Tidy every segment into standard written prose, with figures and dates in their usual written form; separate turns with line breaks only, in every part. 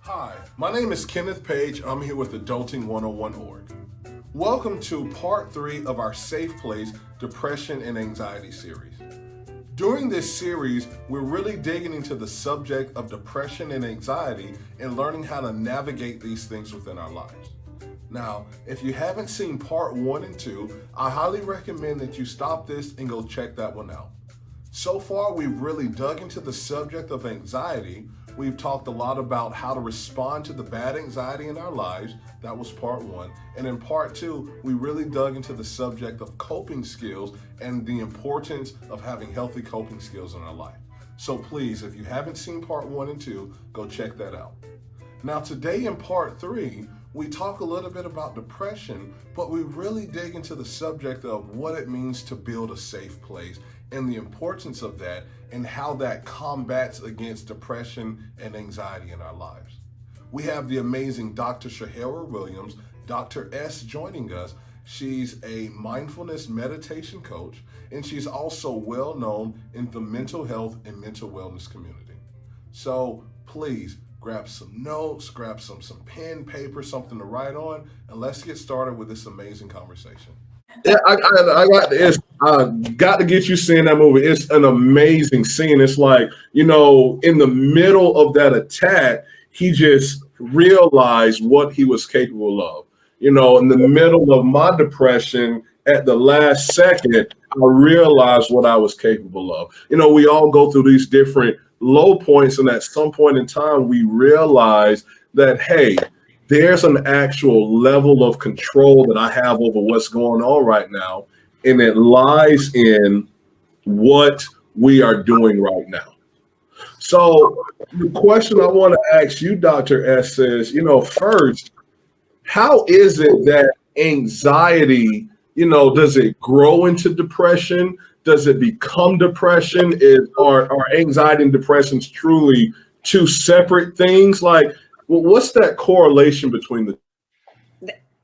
Hi, my name is Kenneth Page. I'm here with Adulting 101 Org. Welcome to part 3 of our Safe Place Depression and Anxiety series. During this series, we're really digging into the subject of depression and anxiety and learning how to navigate these things within our lives. Now, if you haven't seen part 1 and 2, I highly recommend that you stop this and go check that one out. So far, we've really dug into the subject of anxiety. We've talked a lot about how to respond to the bad anxiety in our lives. That was part 1. And in part 2, we really dug into the subject of coping skills and the importance of having healthy coping skills in our life. So please, if you haven't seen part 1 and 2, go check that out. Now, today in part 3, we talk a little bit about depression, but we really dig into the subject of what it means to build a safe place and the importance of that and how that combats against depression and anxiety in our lives. We have the amazing Dr. Shahara Williams, Dr. S, joining us. She's a mindfulness meditation coach, and she's also well known in the mental health and mental wellness community. So please grab some notes, grab some pen, paper, something to write on, and let's get started with this amazing conversation. Yeah, got to get you seeing that movie. It's an amazing scene. It's like, in the middle of that attack, he just realized what he was capable of. In the middle of my depression, at the last second, I realized what I was capable of. We all go through these different low points, and at some point in time, we realize that, hey, there's an actual level of control that I have over what's going on right now, and it lies in what we are doing right now. So the question I want to ask you, Dr. S, is, first, how is it that anxiety, does it grow into depression? Does it become depression? Are anxiety and depression truly two separate things? Like, what's that correlation between the?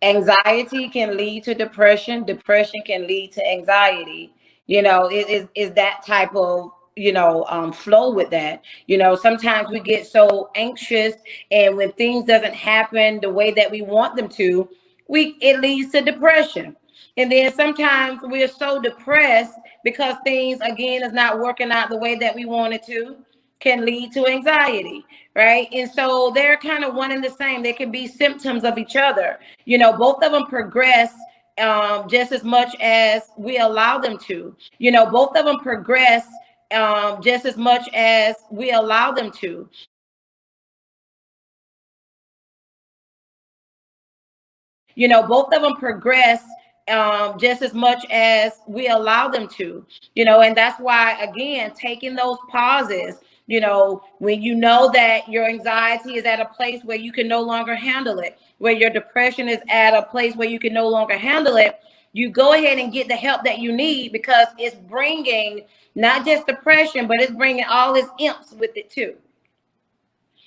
Anxiety can lead to depression. Depression can lead to anxiety. It is that type of flow with that. Sometimes we get so anxious, and when things doesn't happen the way that we want them to, it leads to depression. And then sometimes we're so depressed because things again is not working out the way that we want it to, can lead to anxiety, right? And so they're kind of one and the same. They can be symptoms of each other. Both of them progress just as much as we allow them to. Both of them progress just as much as we allow them to. Both of them progress just as much as we allow them to, and that's why, again, taking those pauses, when you know that your anxiety is at a place where you can no longer handle it, where your depression is at a place where you can no longer handle it, you go ahead and get the help that you need, because it's bringing not just depression, but it's bringing all its imps with it too,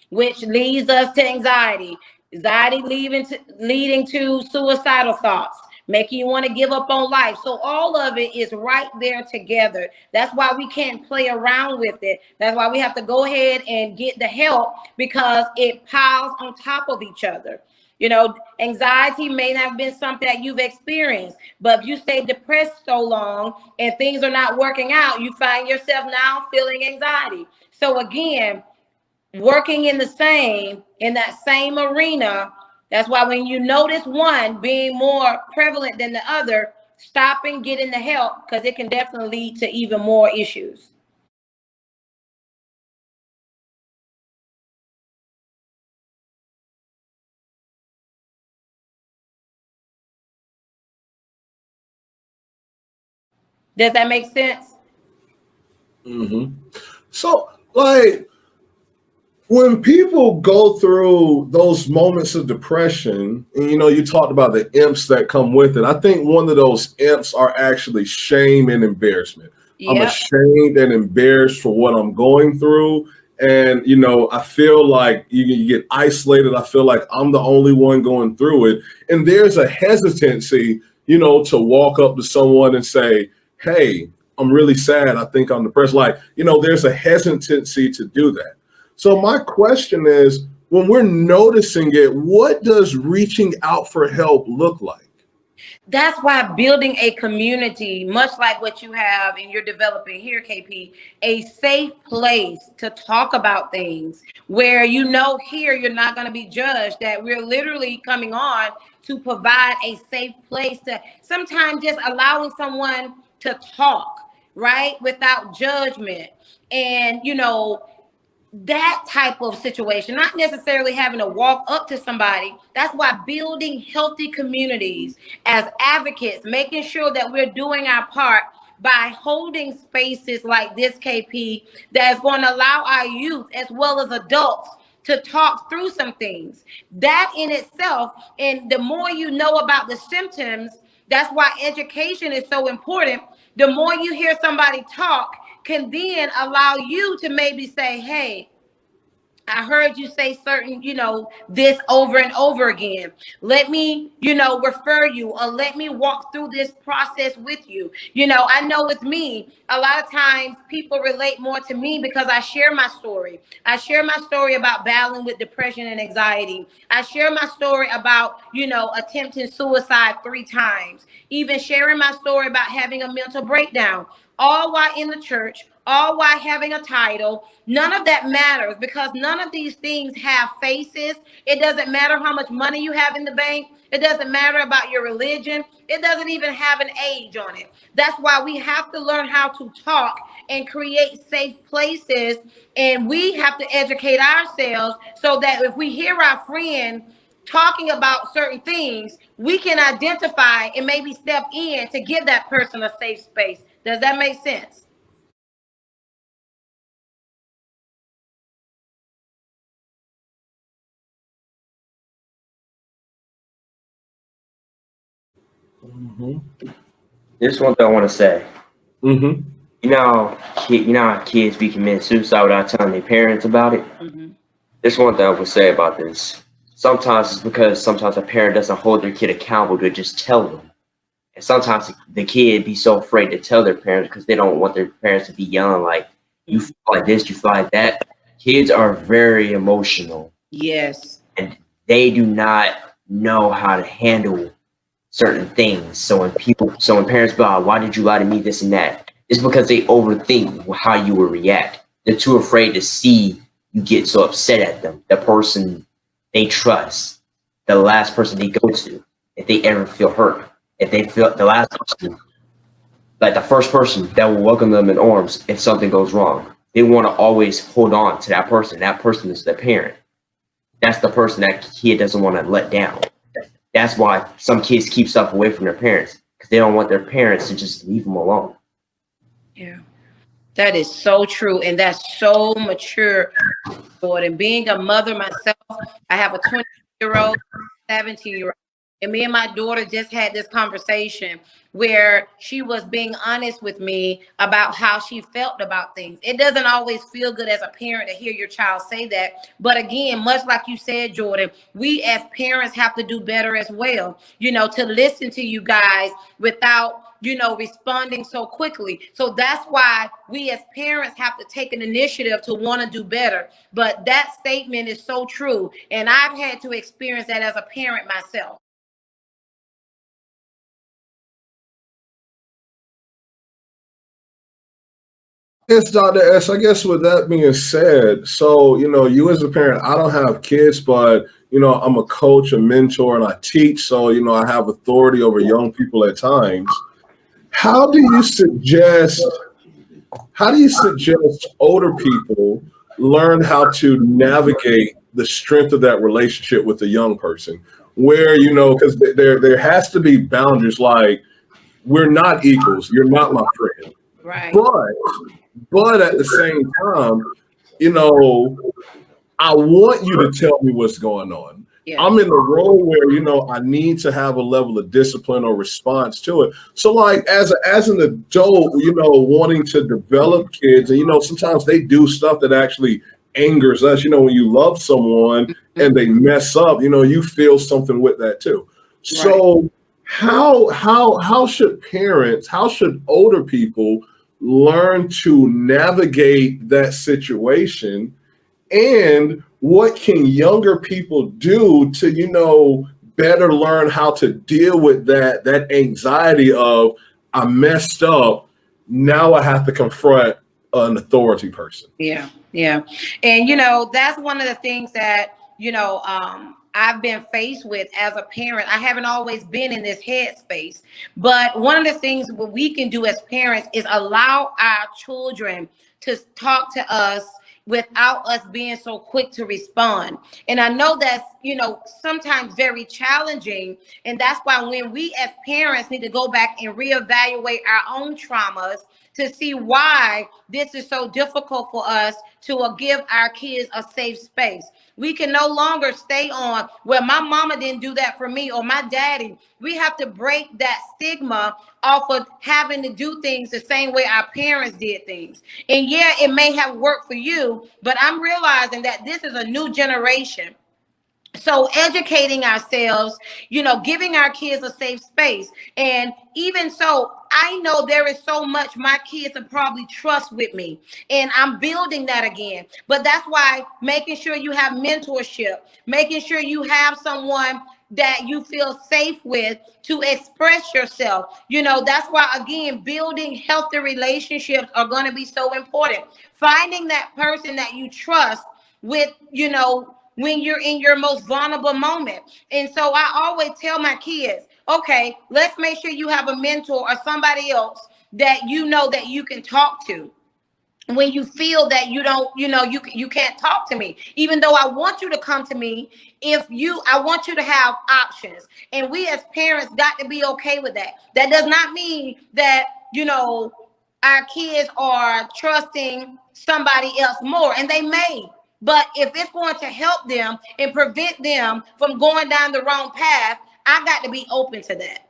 which leads us to anxiety leading to suicidal thoughts, making you want to give up on life. So all of it is right there together. That's why we can't play around with it. That's why we have to go ahead and get the help, because it piles on top of each other. Anxiety may not have been something that you've experienced, but if you stay depressed so long and things are not working out, you find yourself now feeling anxiety. So again, working in that same arena. That's why when you notice one being more prevalent than the other, stop and get in the help, because it can definitely lead to even more issues. Does that make sense?
Mm-hmm. So, like, when people go through those moments of depression, and you talked about the imps that come with it, I think one of those imps are actually shame and embarrassment. I'm
Yep.
ashamed and embarrassed for what I'm going through. And, I feel like you get isolated. I feel like I'm the only one going through it. And there's a hesitancy, to walk up to someone and say, hey, I'm really sad. I think I'm depressed. Like, there's a hesitancy to do that. So my question is, when we're noticing it, what does reaching out for help look like?
That's why building a community, much like what you have and you're developing here, KP, a safe place to talk about things where here you're not going to be judged, that we're literally coming on to provide a safe place to sometimes just allowing someone to talk, right, without judgment. And, that type of situation, not necessarily having to walk up to somebody. That's why building healthy communities as advocates, making sure that we're doing our part by holding spaces like this, KP, that's going to allow our youth as well as adults to talk through some things. That in itself, and the more you know about the symptoms, that's why education is so important. The more you hear somebody talk, can then allow you to maybe say, hey, I heard you say certain, this over and over again. Let me, refer you, or let me walk through this process with you. I know with me, a lot of times people relate more to me because I share my story. I share my story about battling with depression and anxiety. I share my story about, attempting suicide 3 times, even sharing my story about having a mental breakdown, all while in the church, all while having a title. None of that matters because none of these things have faces. It doesn't matter how much money you have in the bank. It doesn't matter about your religion. It doesn't even have an age on it. That's why we have to learn how to talk and create safe places. And we have to educate ourselves so that if we hear our friend talking about certain things, we can identify and maybe step in to give that person a safe space. Does that make sense?
Mm-hmm.
This one thing I want to say.
Mm-hmm.
You know how kids be committing suicide without telling their parents about it?
Mm-hmm.
This one thing I would say about this. Sometimes it's because sometimes a parent doesn't hold their kid accountable to just tell them. And sometimes the kid be so afraid to tell their parents because they don't want their parents to be yelling like, you feel like this, you feel like that. Kids are very emotional.
Yes.
And they do not know how to handle certain things. So when parents be like, why did you lie to me, this and that? It's because they overthink how you will react. They're too afraid to see you get so upset at them. The person they trust, the last person they go to, if they ever feel hurt, if they feel the last person, like the first person that will welcome them in arms if something goes wrong. They want to always hold on to that person. That person is the parent. That's the person that kid doesn't want to let down. That's why some kids keep stuff away from their parents because they don't want their parents to just leave them alone.
Yeah, that is so true. And that's so mature, Jordan. Being a mother myself, I have a 20-year-old, 17-year-old. And me and my daughter just had this conversation where she was being honest with me about how she felt about things. It doesn't always feel good as a parent to hear your child say that. But again, much like you said, Jordan, we as parents have to do better as well, to listen to you guys without responding so quickly. So that's why we as parents have to take an initiative to want to do better. But that statement is so true. And I've had to experience that as a parent myself.
Yes, Dr. S, I guess with that being said, so, you as a parent, I don't have kids, but, I'm a coach, a mentor, and I teach. So, I have authority over young people at times. How do you suggest older people learn how to navigate the strength of that relationship with a young person where, because there has to be boundaries, like we're not equals. You're not my friend.
Right.
But at the same time, I want you to tell me what's going on. Yeah. I'm in the role where, I need to have a level of discipline or response to it. So like as an adult, wanting to develop kids and, sometimes they do stuff that actually angers us, when you love someone and they mess up, you feel something with that too. So right. How should older people learn to navigate that situation and what can younger people do to, better learn how to deal with that anxiety of, I messed up, now I have to confront an authority person.
Yeah, yeah. And that's one of the things that, I've been faced with as a parent. I haven't always been in this headspace, but one of the things what we can do as parents is allow our children to talk to us without us being so quick to respond. And I know that's, sometimes very challenging. And that's why when we as parents need to go back and reevaluate our own traumas to see why this is so difficult for us to give our kids a safe space. We can no longer stay on, well, my mama didn't do that for me or my daddy. We have to break that stigma off of having to do things the same way our parents did things. And yeah, it may have worked for you, but I'm realizing that this is a new generation. So educating ourselves, giving our kids a safe space. And even so, I know there is so much my kids will probably trust with me. And I'm building that again. But that's why making sure you have mentorship, making sure you have someone that you feel safe with to express yourself. That's why, again, building healthy relationships are going to be so important. Finding that person that you trust with, when you're in your most vulnerable moment. And so I always tell my kids, okay, let's make sure you have a mentor or somebody else that that you can talk to when you feel that you don't, you can't talk to me, even though I want you to come to me. I want you to have options. And we as parents got to be okay with that. That does not mean that, our kids are trusting somebody else more, and they may. But if it's going to help them and prevent them from going down the wrong path, I got to be open to that.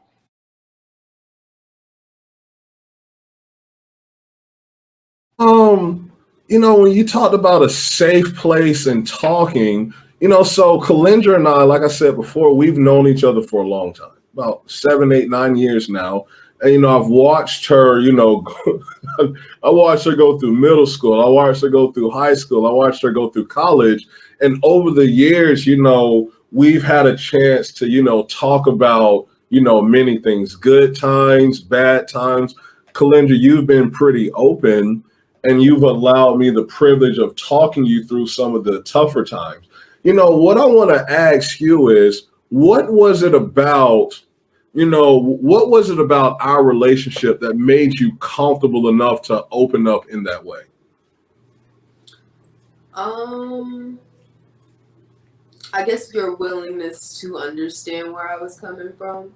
When you talked about a safe place and talking, so Kalendra and I, like I said before, we've known each other for a long time, about 7, 8, 9 years now. And, I've watched her, I watched her go through middle school. I watched her go through high school. I watched her go through college. And over the years, we've had a chance to, talk about, many things, good times, bad times. Kalendra, you've been pretty open, and you've allowed me the privilege of talking you through some of the tougher times. What I want to ask you is, what was it about our relationship that made you comfortable enough to open up in that way?
I guess your willingness to understand where I was coming from.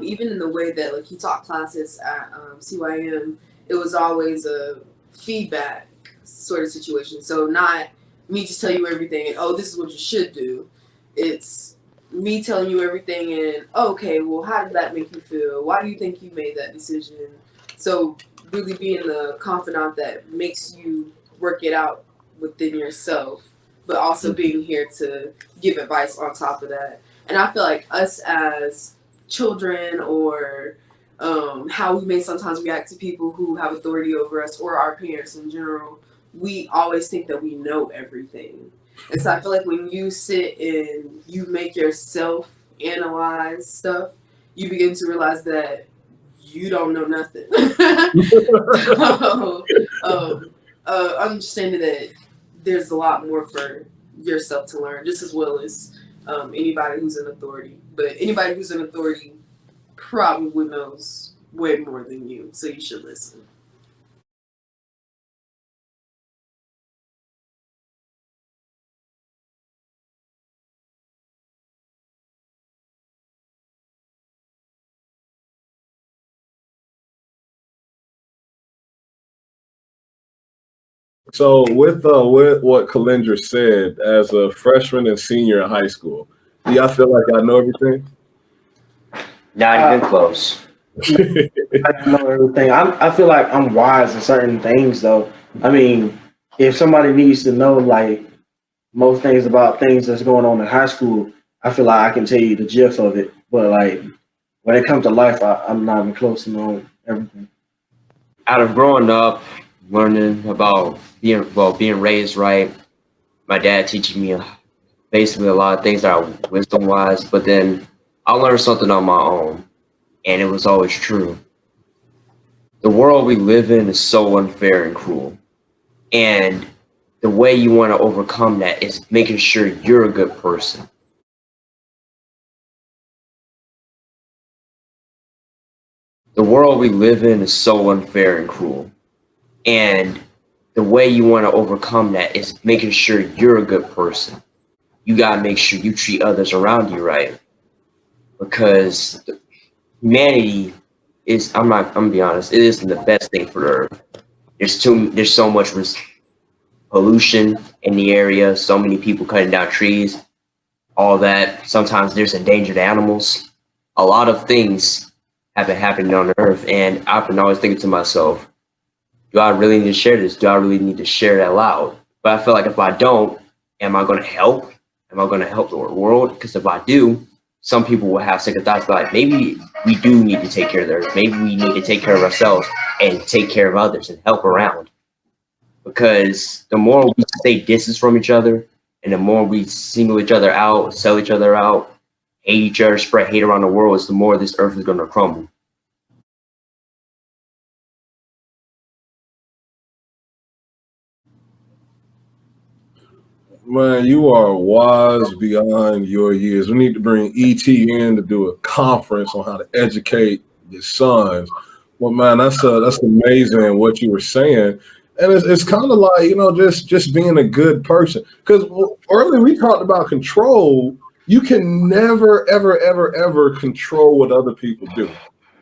Even in the way that, like, he taught classes at CYM, it was always a feedback sort of situation. So not me just tell you everything and, oh, this is what you should do. It's me telling you everything and, okay, well, how did that make you feel? Why do you think you made that decision? So really being the confidant that makes you work it out within yourself, but also being here to give advice on top of that. And I feel like us as children, or how we may sometimes react to people who have authority over us, or our parents in general, we always think that we know everything. And so I feel like when you sit and you make yourself analyze stuff, you begin to realize that you don't know nothing. Understanding that there's a lot more for yourself to learn, just as well as anybody who's in authority. But anybody who's in authority probably knows way more than you, so you should listen.
So with what Kalendra said, as a freshman and senior in high school, do y'all feel like I know everything?
Not even close.
I know everything. I feel like I'm wise in certain things, though. I mean, if somebody needs to know, like, most things about things that's going on in high school, I feel like I can tell you the gist of it. But, like, when it comes to life, I'm not even close to knowing everything.
Out of growing up, learning about being raised right, my dad teaching me basically a lot of things that are wisdom wise, but then I learned something on my own, and it was always true. The world we live in is so unfair and cruel. And the way you want to overcome that is making sure you're a good person. The world we live in is so unfair and cruel. And the way you want to overcome that is making sure you're a good person. You got to make sure you treat others around you right. Because humanity is, I'm gonna be honest, it isn't the best thing for the earth. There's so much pollution in the area, so many people cutting down trees, all that. Sometimes there's endangered animals. A lot of things have been happening on earth, and I've been always thinking to myself, do I really need to share this? Do I really need to share it out loud? But I feel like if I don't, am I going to help? Am I going to help the world? Because if I do, some people will have second thoughts like, maybe we do need to take care of the earth. Maybe we need to take care of ourselves and take care of others and help around. Because the more we stay distance from each other and the more we single each other out, sell each other out, hate each other, spread hate around the world, is the more this earth is going to crumble.
Man, you are wise beyond your years. We need to bring ET in to do a conference on how to educate your sons. Well, man, that's amazing what you were saying, and it's kind of like, just being a good person. Because earlier we talked about control. You can never, ever, ever, ever control what other people do.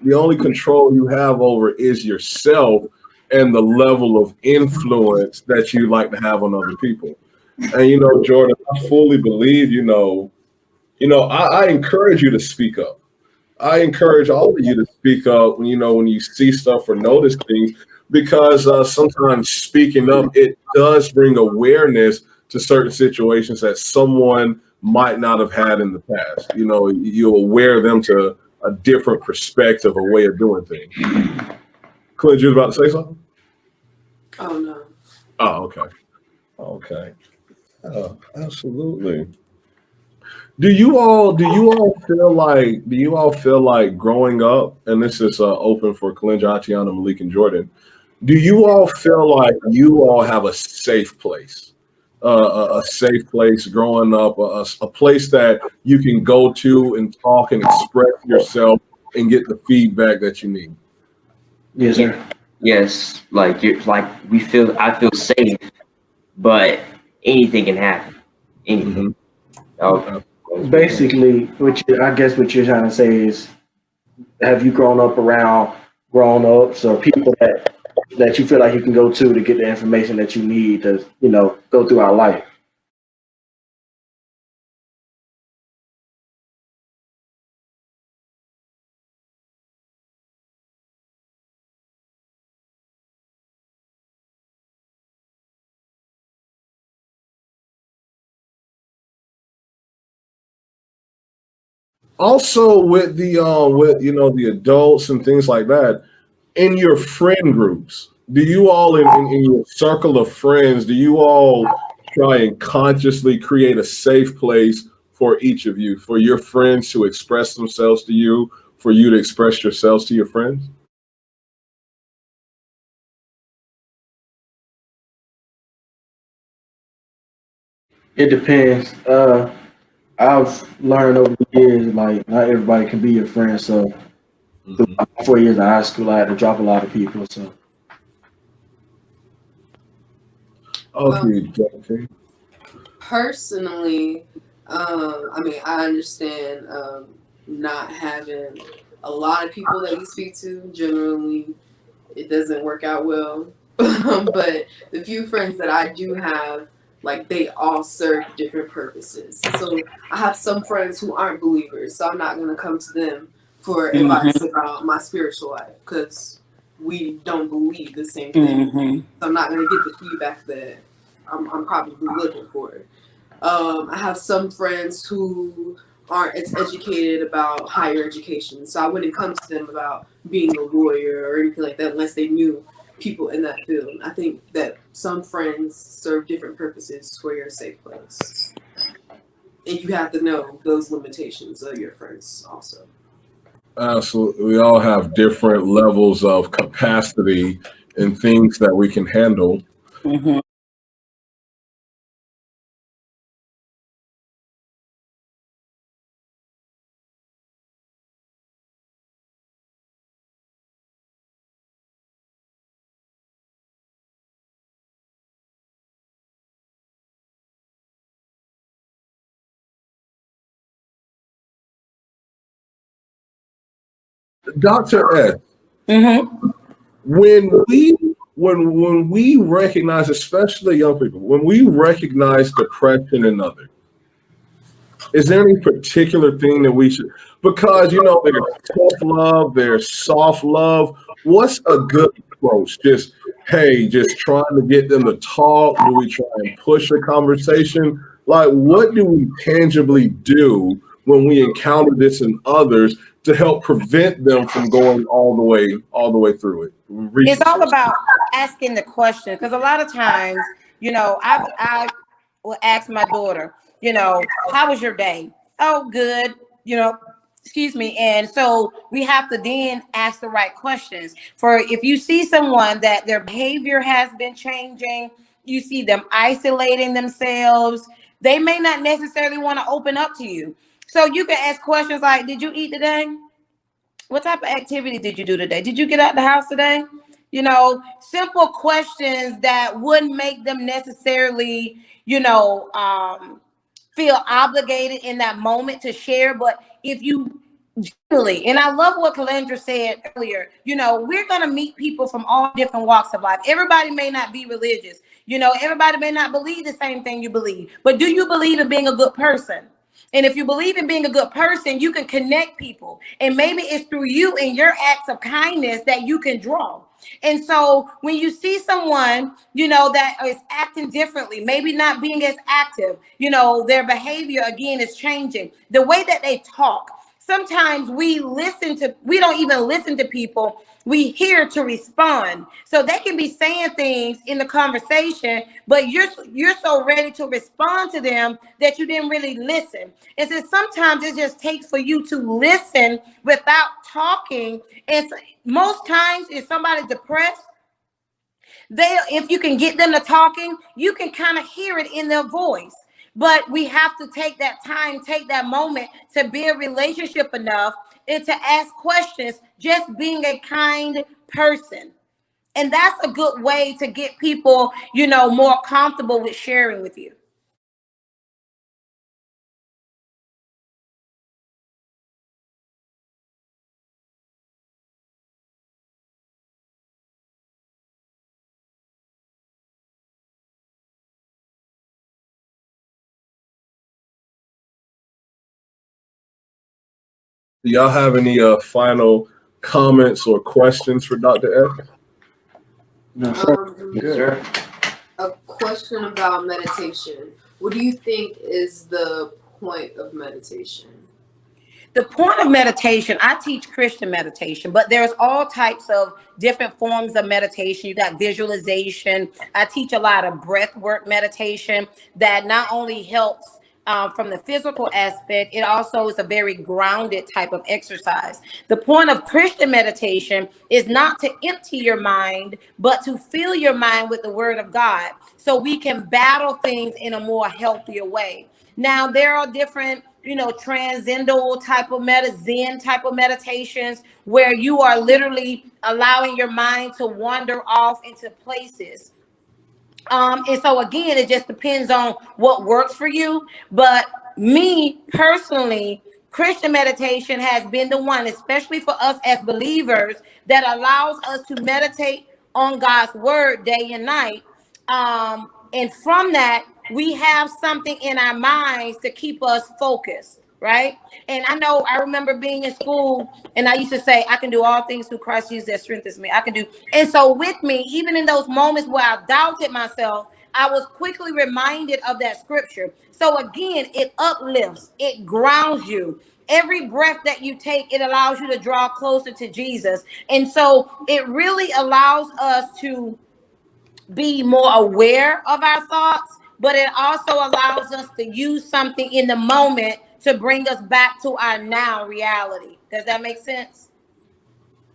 The only control you have over is yourself and the level of influence that you like to have on other people. And Jordan, I fully believe, I encourage you to speak up. I encourage all of you to speak up when you see stuff or notice things, because sometimes speaking up, it does bring awareness to certain situations that someone might not have had in the past. You aware them to a different perspective, a way of doing things. Clint, you was about to say something?
Oh no.
Oh, okay. Okay. Oh, absolutely. Do you all feel like growing up, and this is open for Kalinja, Atiana, Malik, and Jordan, do you all feel like you all have a safe place? A safe place growing up, a place that you can go to and talk and express yourself and get the feedback that you need?
Yes, sir.
Yes, like I feel safe, but anything can happen. Anything.
Mhm.
Basically, I guess what you're trying to say is, have you grown up around grown-ups or people that you feel like you can go to get the information that you need to, go through our life?
Also, with the adults and things like that, in your friend groups, do you all in your circle of friends, do you all try and consciously create a safe place for each of you, for your friends to express themselves to you, for you to express yourselves to your friends?
It depends. I've learned over the years, like, not everybody can be your friend. So through
Mhm.
my 4 years of high school, I had to drop a lot of people. So
Okay, okay.
Personally, I mean, I understand not having a lot of people that you speak to. Generally, it doesn't work out well. But the few friends that I do have, like, they all serve different purposes. So I have some friends who aren't believers, so I'm not going to come to them for advice about my spiritual life because we don't believe the same thing. So I'm not going to get the feedback that I'm probably looking for. I have some friends who aren't as educated about higher education, so I wouldn't come to them about being a lawyer or anything like that unless they knew people in that field. I think that some friends serve different purposes for your safe place. And you have to know those limitations of your friends also.
Absolutely. We all have different levels of capacity and things that we can handle.
Mhm.
Dr. S,
Mhm.
when we recognize, especially young people, when we recognize depression in others, is there any particular thing that we should, because there's tough love, there's soft love. What's a good approach? Just, hey, just trying to get them to talk. Do we try and push a conversation? Like, what do we tangibly do when we encounter this in others to help prevent them from going all the way through it?
It's all about asking the question, because a lot of times, I will ask my daughter, how was your day? Oh, good. Excuse me. And so we have to then ask the right questions. For if you see someone that their behavior has been changing, you see them isolating themselves, they may not necessarily want to open up to you. So you can ask questions like, did you eat today? What type of activity did you do today? Did you get out the house today? Simple questions that wouldn't make them necessarily, feel obligated in that moment to share. But if you generally, and I love what Calandra said earlier, we're going to meet people from all different walks of life. Everybody may not be religious. Everybody may not believe the same thing you believe. But do you believe in being a good person? And if you believe in being a good person, you can connect people. And maybe it's through you and your acts of kindness that you can draw. And so when you see someone, that is acting differently, maybe not being as active, their behavior again is changing. The way that they talk. Sometimes we don't even listen to people. We hear to respond. So they can be saying things in the conversation, but you're so ready to respond to them that you didn't really listen. And so sometimes it just takes for you to listen without talking. And so most times if somebody's depressed, if you can get them to talking, you can kind of hear it in their voice. But we have to take that time, take that moment to build relationship enough and to ask questions, just being a kind person. And that's a good way to get people, more comfortable with sharing with you.
Do y'all have any final comments or questions for Dr. F?
No, sir.
Yes, sir.
A question about meditation. What do you think is the point of meditation?
The point of meditation, I teach Christian meditation, but there's all types of different forms of meditation. You got visualization. I teach a lot of breath work meditation that not only helps from the physical aspect, it also is a very grounded type of exercise. The point of Christian meditation is not to empty your mind, but to fill your mind with the word of God so we can battle things in a more healthier way. Now, there are different, transcendental type of Zen type of meditations where you are literally allowing your mind to wander off into places. And so again, it just depends on what works for you. But me personally, Christian meditation has been the one, especially for us as believers, that allows us to meditate on God's word day and night. And from that, we have something in our minds to keep us focused, right? And I remember being in school and I used to say, I can do all things through Christ Jesus that strengthens me. I can do. And so with me, even in those moments where I doubted myself, I was quickly reminded of that scripture. So again, it uplifts, it grounds you. Every breath that you take, it allows you to draw closer to Jesus. And so it really allows us to be more aware of our thoughts, but it also allows us to use something in the moment to bring us back to our now reality. Does that make sense?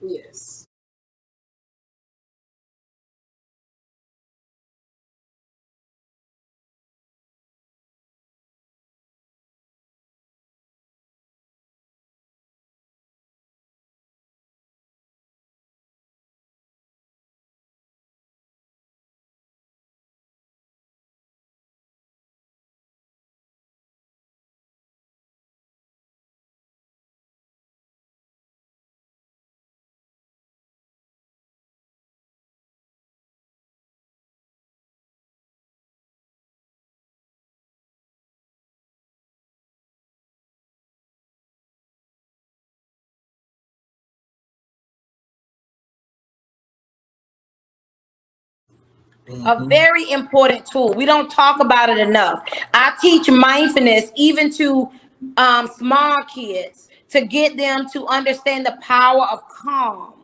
Yes.
A very important tool. We don't talk about it enough. I teach mindfulness even to small kids to get them to understand the power of calm,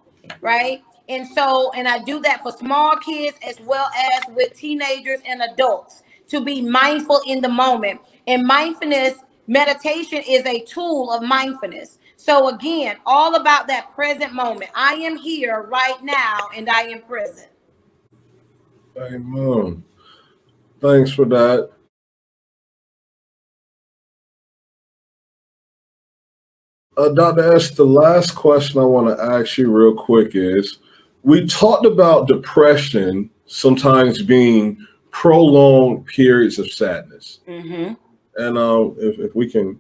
right? And I do that for small kids as well as with teenagers and adults to be mindful in the moment. And mindfulness meditation is a tool of mindfulness. So again, all about that present moment. I am here right now and I am present.
Amen. Thanks for that. Dr. S, the last question I want to ask you real quick is, we talked about depression sometimes being prolonged periods of sadness.
Mm-hmm.
And if we can,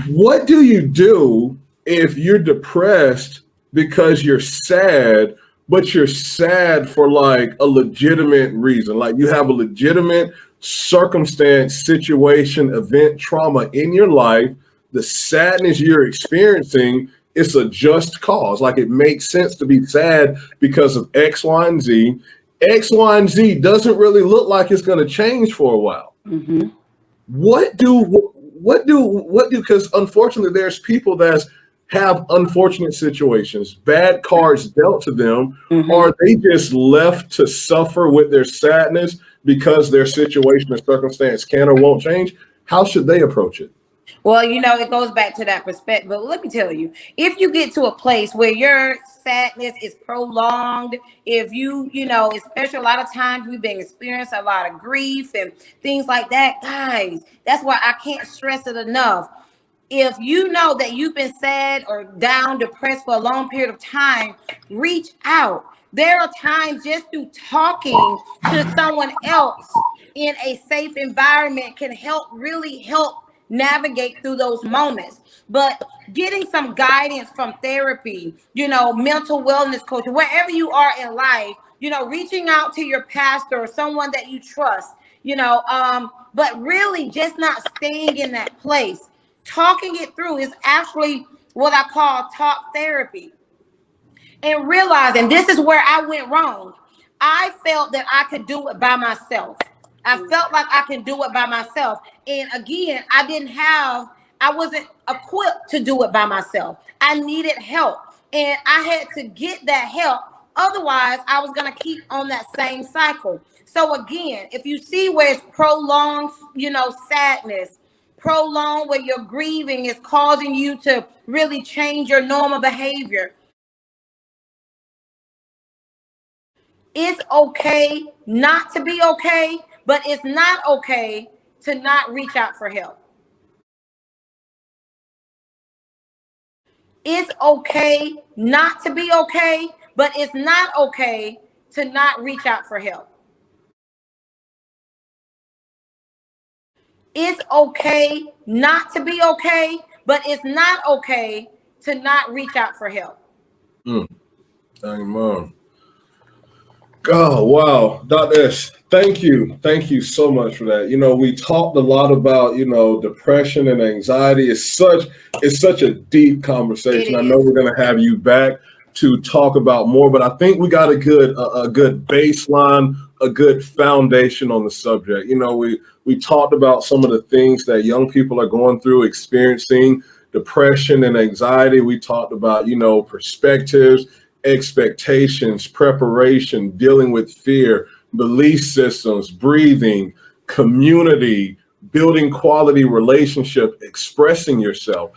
what do you do if you're depressed because you're sad, but you're sad for like a legitimate reason? Like you have a legitimate circumstance, situation, event, trauma in your life. The sadness you're experiencing is a just cause. Like it makes sense to be sad because of X, Y, and Z. X, Y, and Z doesn't really look like it's going to change for a while.
Mm-hmm.
What do, because unfortunately there's people that have unfortunate situations, bad cards dealt to them,
Mm-hmm.
or they just left to suffer with their sadness because their situation or circumstance can or won't change. How should they approach it?
Well, it goes back to that perspective. But let me tell you, if you get to a place where your sadness is prolonged, if especially a lot of times we've been experiencing a lot of grief and things like that, guys, that's why I can't stress it enough. If you know that you've been sad or down, depressed for a long period of time, reach out. There are times just through talking to someone else in a safe environment can really help navigate through those moments. But getting some guidance from therapy, mental wellness coach, wherever you are in life, reaching out to your pastor or someone that you trust, but really just not staying in that place. Talking it through is actually what I call talk therapy. And realizing this is where I went wrong. I felt that I could do it by myself. I felt like I can do it by myself. And again, I wasn't equipped to do it by myself. I needed help. And I had to get that help. Otherwise, I was going to keep on that same cycle. So again, if you see where it's prolonged, sadness, prolonged where your grieving is causing you to really change your normal behavior, it's okay not to be okay, but it's not okay to not reach out for help. It's okay not to be okay, but it's not okay to not reach out for help. It's okay not to be okay, but it's not okay to not reach out for help.
Amen. Oh, wow. Dr. S, thank you. Thank you so much for that. We talked a lot about, depression and anxiety. It's such a deep conversation. I know we're going to have you back to talk about more, but I think we got a good baseline, a good foundation on the subject. We talked about some of the things that young people are going through, experiencing depression and anxiety. We talked about, perspectives, expectations, preparation, dealing with fear, belief systems, breathing, community, building quality relationship, expressing yourself.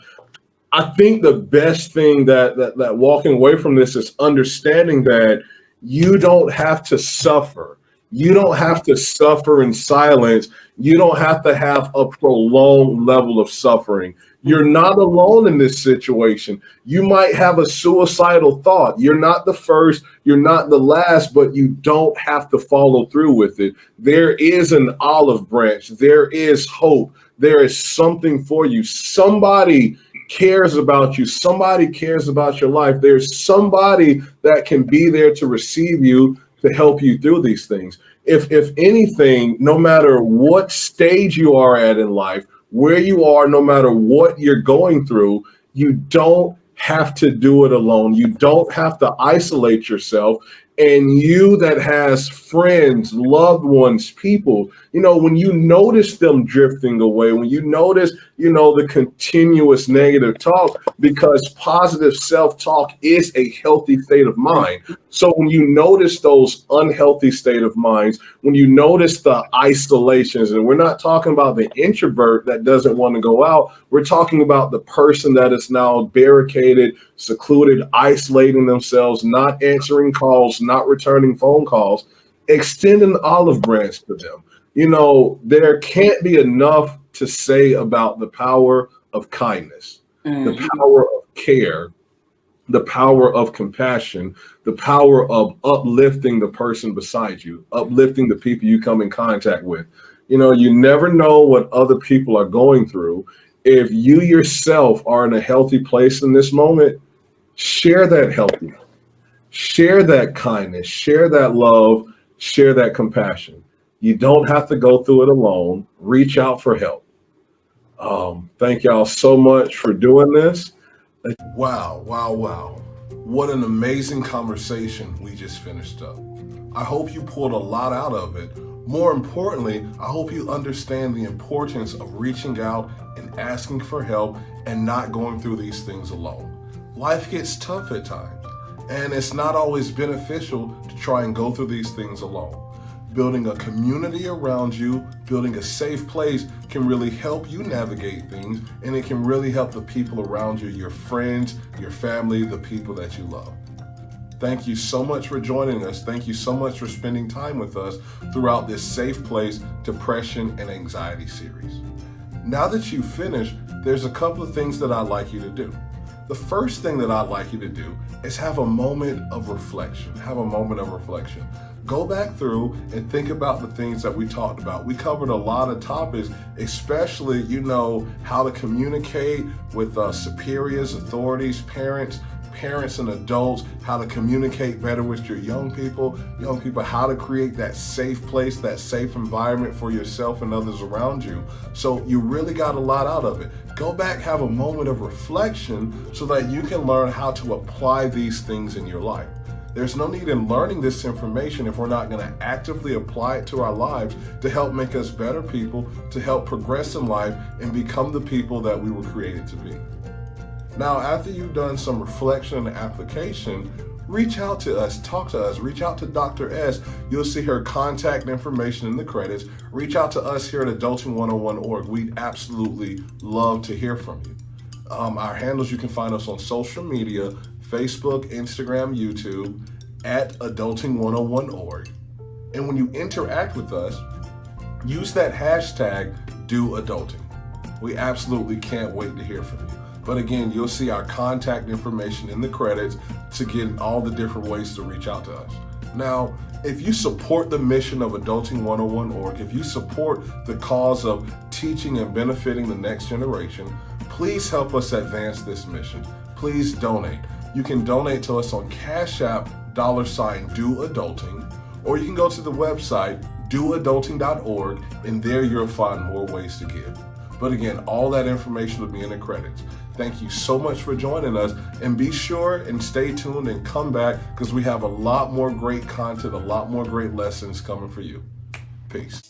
I think the best thing that walking away from this is understanding that you don't have to suffer. You don't have to suffer in silence. You don't have to have a prolonged level of suffering. You're not alone in this situation. You might have a suicidal thought. You're not the first, you're not the last, but you don't have to follow through with it. There is an olive branch. There is hope. There is something for you. Somebody cares about you. Somebody cares about your life. There's somebody that can be there to receive you, to help you through these things. If anything, no matter what stage you are at in life, where you are, no matter what you're going through, you don't have to do it alone. You don't have to isolate yourself. And you that has friends, loved ones, people, when you notice them drifting away, when you notice, the continuous negative talk, because positive self-talk is a healthy state of mind. So when you notice those unhealthy state of minds, when you notice the isolations, and we're not talking about the introvert that doesn't want to go out, we're talking about the person that is now barricaded, secluded, isolating themselves, not answering calls, not returning phone calls, extend an olive branch to them. There can't be enough to say about the power of kindness, the power of care, the power of compassion, the power of uplifting the person beside you, uplifting the people you come in contact with. You never know what other people are going through. If you yourself are in a healthy place in this moment, share that healthiness, share that kindness, share that love, share that compassion. You don't have to go through it alone. Reach out for help. Thank y'all so much for doing this. Wow. What an amazing conversation we just finished up. I hope you pulled a lot out of it. More importantly, I hope you understand the importance of reaching out and asking for help and not going through these things alone. Life gets tough at times, and it's not always beneficial to try and go through these things alone. Building a community around you, building a safe place can really help you navigate things, and it can really help the people around you, your friends, your family, the people that you love. Thank you so much for joining us. Thank you so much for spending time with us throughout this Safe Place Depression and Anxiety series. Now that you've finished, there's a couple of things that I'd like you to do. The first thing that I'd like you to do is have a moment of reflection. Go back through and think about the things that we talked about. We covered a lot of topics, especially, how to communicate with superiors, authorities, parents and adults, how to communicate better with your young people, how to create that safe place, that safe environment for yourself and others around you. So you really got a lot out of it. Go back, have a moment of reflection so that you can learn how to apply these things in your life. There's no need in learning this information if we're not going to actively apply it to our lives to help make us better people, to help progress in life and become the people that we were created to be. Now, after you've done some reflection and application, reach out to us, talk to us, reach out to Dr. S. You'll see her contact information in the credits. Reach out to us here at Adulting101.org. We'd absolutely love to hear from you. Our handles, you can find us on social media, Facebook, Instagram, YouTube, at Adulting101.org. And when you interact with us, use that hashtag #DoAdulting. We absolutely can't wait to hear from you. But again, you'll see our contact information in the credits to get all the different ways to reach out to us. Now, if you support the mission of Adulting101.org, if you support the cause of teaching and benefiting the next generation, please help us advance this mission. Please donate. You can donate to us on Cash App, $DoAdulting, or you can go to the website, doadulting.org, and there you'll find more ways to give. But again, all that information will be in the credits. Thank you so much for joining us, and be sure and stay tuned and come back because we have a lot more great content, a lot more great lessons coming for you. Peace.